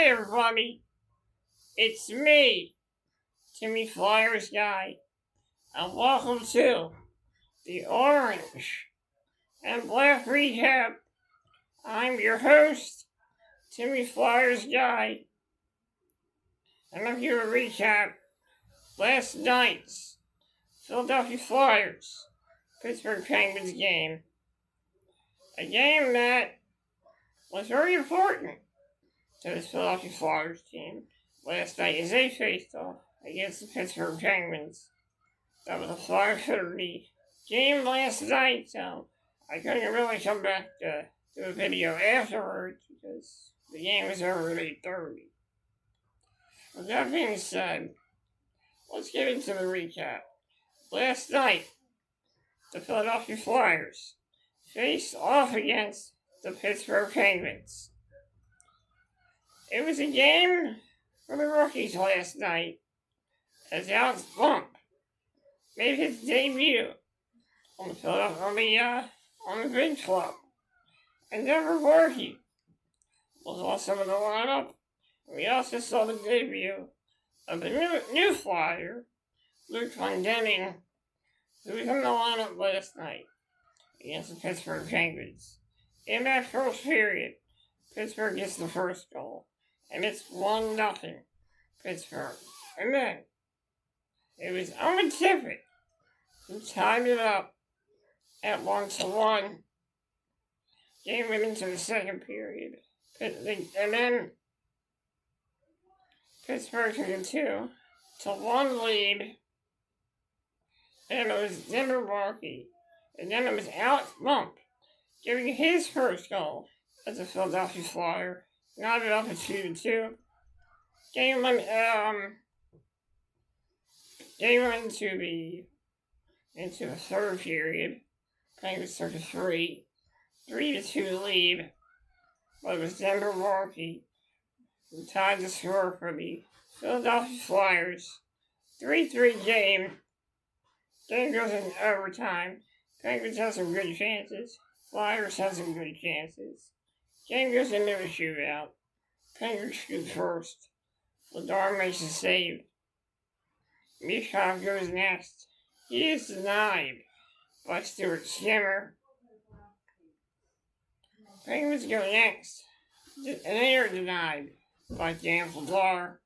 everybody, it's me, Timmy Flyers Guy, and welcome to the Orange and Black Recap. I'm your host, Timmy Flyers Guy, and I'm here to recap last night's Philadelphia Flyers Pittsburgh Penguins game. A game that was very important to the Philadelphia Flyers team last night as they faced off against the Pittsburgh Penguins. That was a Flyers-30 game last night, so I couldn't really come back to do a video afterwards because the game was over at 8:30. With that being said, let's get into the recap. Last night, the Philadelphia Flyers faced off against the Pittsburgh Penguins. It was a game for the rookies last night as Alex Bump made his debut on the bench club, and Denver Borky was also in the lineup. We also saw the debut of the new Flyer, Luke Glendening, who was in the lineup last night against the Pittsburgh Penguins. In that first period, Pittsburgh gets the first goal, and it's 1-0 Pittsburgh. And then it was Owen Tippett who tied it up at 1-1. Game went into the second period. And then Pittsburgh took a 2-1 lead. And it was Denver Borky. And then it was Alex Bump giving his first goal as a Philadelphia Flyer. Knotted up at 2-2. Game went into the third period. Penguins took a 3-2 lead. But it was Denver Borky who tied the score for the Philadelphia Flyers. 3-3 game. Game goes in overtime. Penguins have some good chances. Flyers have some good chances. Game goes into a shootout. Penguins shoot first. Ladar makes a save. Michkov goes next. He is denied by Stuart Skinner. Penguins go next. And they are denied by Dan Vladar.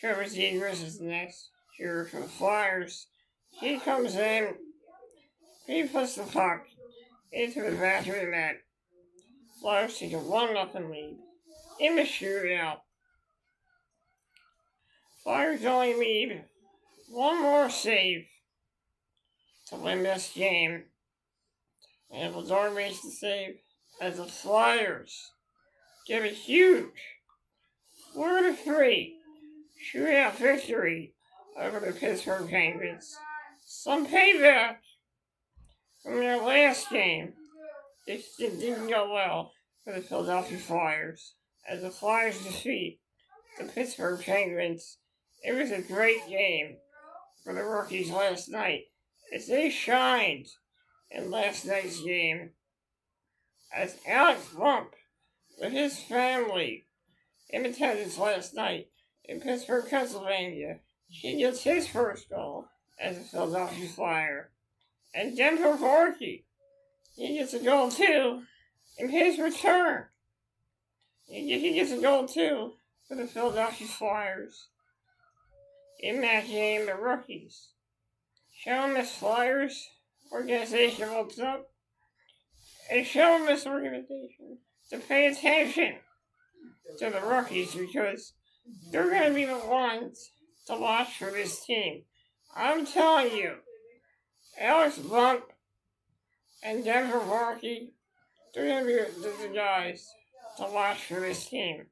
Trevor Zegras is the next shooter for the Flyers. He comes in. He puts the puck into the back of the net. Flyers take a 1-0 lead in the shootout. Flyers only need one more save to win this game. And Vladar makes the save as the Flyers give a huge 4-3 shootout victory over the Pittsburgh Penguins. Some payback from their last game. It didn't go well for the Philadelphia Flyers as the Flyers defeat the Pittsburgh Penguins. It was a great game for the rookies last night as they shined in last night's game. As Alex Bump with his family in attendance last night in Pittsburgh, Pennsylvania, he gets his first goal as a Philadelphia Flyer. And Denver Borky, he gets a goal too in his return. He gets a goal too for the Philadelphia Flyers. In that game, the rookies showing this Flyers organization what's up and showing this organization to pay attention to the rookies because they're going to be the ones to watch for this team. I'm telling you, Alex Bump and Denver Borky, they're going to be the guys to watch for this team.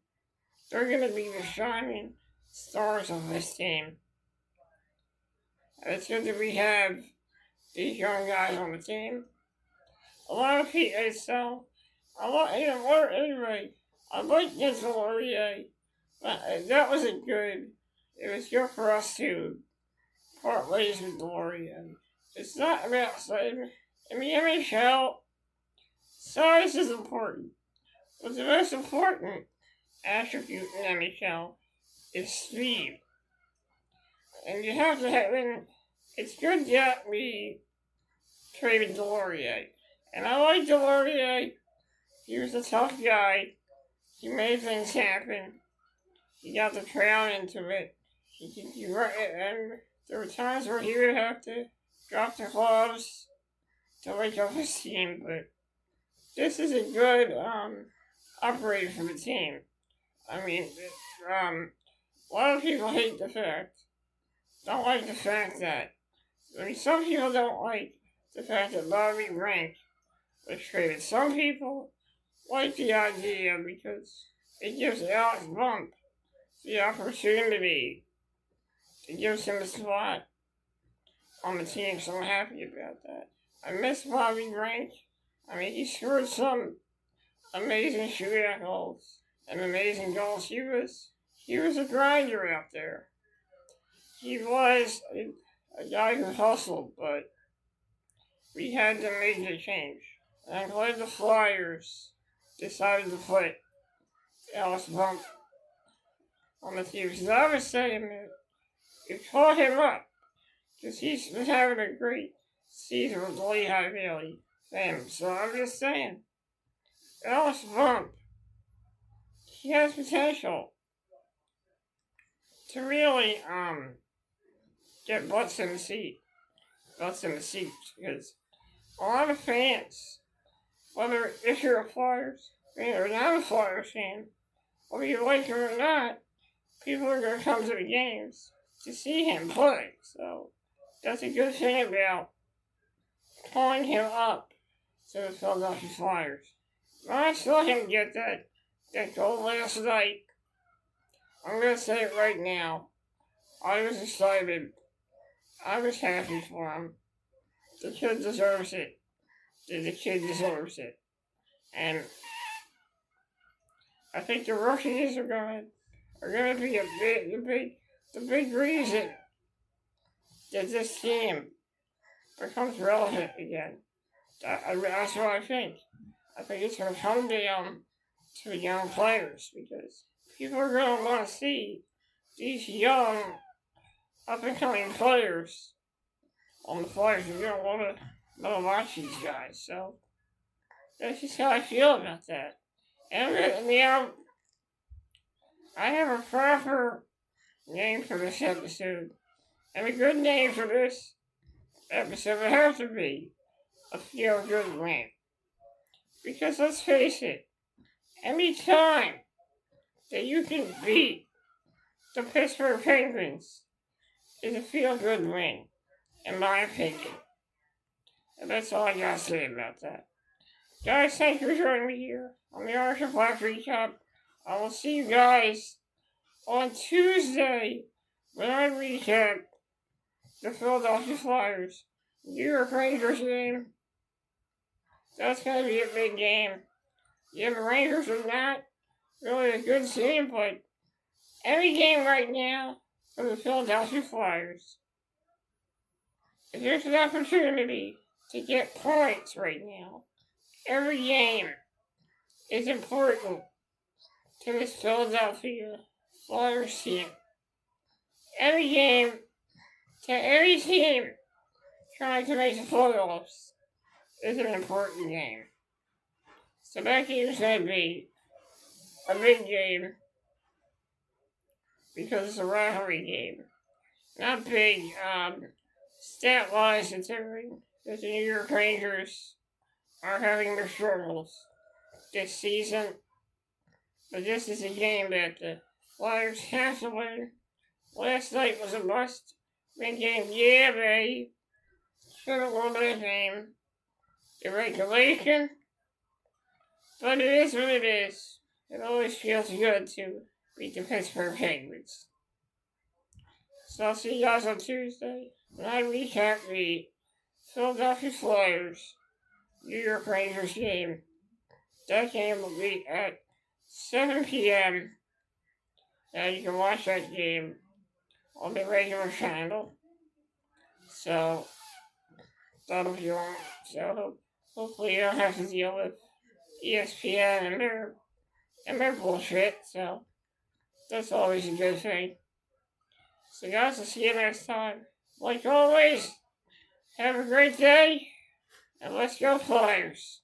They're going to be the shining stars of this team. It's good that we have these young guys on the team. A lot of people, anyway, I like Vince Laurier, but that wasn't good. It was good for us to part ways with Laurier. It's not about saving. In the NHL, size is important. But the most important attribute in the NHL is speed. And you have to have, and it's good that we traded Delorier. And I like Delorier. He was a tough guy. He made things happen. He got the crowd into it. And there were times where he would have to drop the gloves to wake up his team, but this is a good upgrade for the team. I mean, a lot of people don't like the fact that, I mean, some people don't like the fact that Bobby Rank was traded. Some people like the idea because it gives Alex Bump the opportunity. It gives him a spot on the team, so I'm happy about that. I miss Bobby Rank. I mean, he scored some amazing shootout goals and amazing goals. He was a grinder out there. He was a guy who hustled, but we had to make a change. And I'm glad the Flyers decided to put Alex Bump on the team. Because I was saying that it caught him up. Because he's been having a great season with the Lehigh Valley fans. So I'm just saying, Alex Bump, he has potential to really get butts in the seats. Because a lot of fans, whether if you're a Flyers fan or not a Flyers fan, whether you like him or not, people are going to come to the games to see him play. So that's a good thing about pulling him up to the Philadelphia Flyers. When I saw him get that goal last night, I'm going to say it right now. I was excited. I was happy for him. The kid deserves it. The kid deserves it. And I think the rookies are going to be the big reason that this team becomes relevant again. That's what I think. I think it's going to come down to the young players because people are going to want to see these young, up-and-coming players on the Flyers. You're going to want to watch these guys. So that's just how I feel about that. And I have a proper name for this episode. And a good name for this episode would have to be a feel-good rant. Because let's face it, any time that you can beat the Pittsburgh Penguins is a feel-good win, in my opinion. And that's all I gotta say about that. Guys, thank you for joining me here on the Orange and Black Recap. I will see you guys on Tuesday when I recap the Philadelphia Flyers New York Rangers game. That's going to be a big game. Yeah, the Rangers are not really a good team, but every game right now for the Philadelphia Flyers, if there's an opportunity to get points right now, every game is important to this Philadelphia Flyers team. Every game, to every team trying to make the playoffs, is an important game. So that game is going to be a big game because it's a rivalry game. Not big, stat-wise considering that the New York Rangers are having their struggles this season. But this is a game that the Flyers have to win. Last night was a must-win game. Yeah, they should have won that game. The regulation, but it is what it is. It always feels good to beat the Pittsburgh Penguins. So I'll see you guys on Tuesday when I recap the Philadelphia Flyers New York Rangers game. That game will be at 7 p.m. And you can watch that game on the regular channel. So that'll be on. So hopefully you don't have to deal with ESPN and their and they're bullshit, so that's always a good thing. So guys, I'll see you next time. Like always, have a great day, and let's go Flyers.